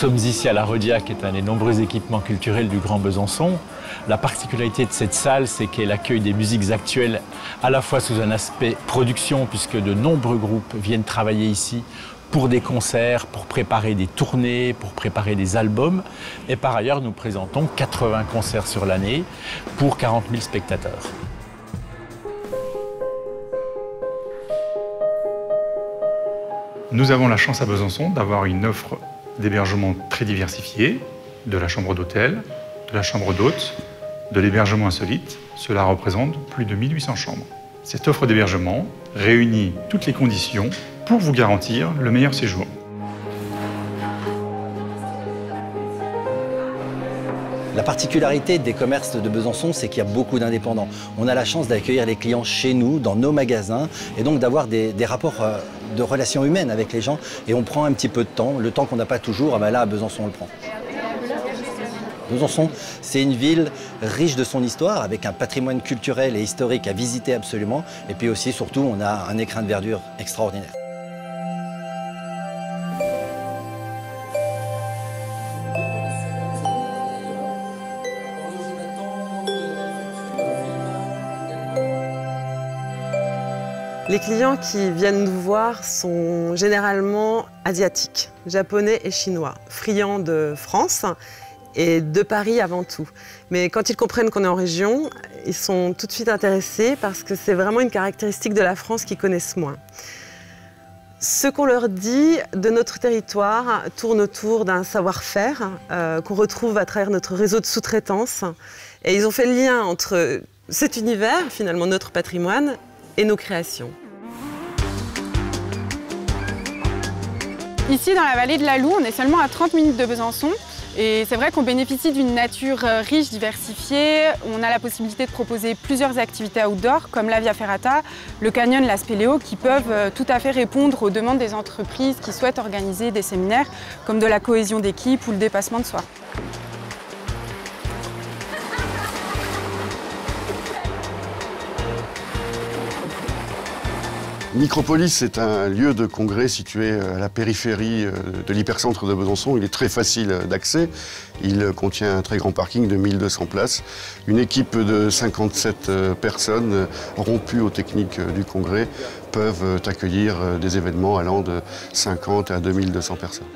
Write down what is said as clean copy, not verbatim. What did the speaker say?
sommes ici à la Rodia, qui est un des nombreux équipements culturels du Grand Besançon. La particularité de cette salle, c'est qu'elle accueille des musiques actuelles à la fois sous un aspect production, puisque de nombreux groupes viennent travailler ici pour des concerts, pour préparer des tournées, pour préparer des albums. Et par ailleurs, nous présentons 80 concerts sur l'année pour 40 000 spectateurs. Nous avons la chance à Besançon d'avoir une offre d'hébergement très diversifiée, de la chambre d'hôtel, de la chambre d'hôte, de l'hébergement insolite. Cela représente plus de 1800 chambres. Cette offre d'hébergement réunit toutes les conditions pour vous garantir le meilleur séjour. La particularité des commerces de Besançon, c'est qu'il y a beaucoup d'indépendants. On a la chance d'accueillir les clients chez nous, dans nos magasins, et donc d'avoir des rapports de relations humaines avec les gens. Et on prend un petit peu de temps, le temps qu'on n'a pas toujours, là à Besançon on le prend. Besançon, c'est une ville riche de son histoire, avec un patrimoine culturel et historique à visiter absolument. Et puis aussi, surtout, on a un écrin de verdure extraordinaire. Les clients qui viennent nous voir sont généralement asiatiques, japonais et chinois, friands de France et de Paris avant tout. Mais quand ils comprennent qu'on est en région, ils sont tout de suite intéressés parce que c'est vraiment une caractéristique de la France qu'ils connaissent moins. Ce qu'on leur dit de notre territoire tourne autour d'un savoir-faire qu'on retrouve à travers notre réseau de sous-traitance. Et ils ont fait le lien entre cet univers, finalement notre patrimoine, et nos créations. Ici, dans la vallée de la Loue, on est seulement à 30 minutes de Besançon. Et c'est vrai qu'on bénéficie d'une nature riche, diversifiée. On a la possibilité de proposer plusieurs activités outdoor, comme la Via Ferrata, le canyon, la spéléo, qui peuvent tout à fait répondre aux demandes des entreprises qui souhaitent organiser des séminaires, comme de la cohésion d'équipe ou le dépassement de soi. Micropolis est un lieu de congrès situé à la périphérie de l'hypercentre de Besançon. Il est très facile d'accès. Il contient un très grand parking de 1200 places. Une équipe de 57 personnes rompues aux techniques du congrès peuvent accueillir des événements allant de 50 à 2200 personnes.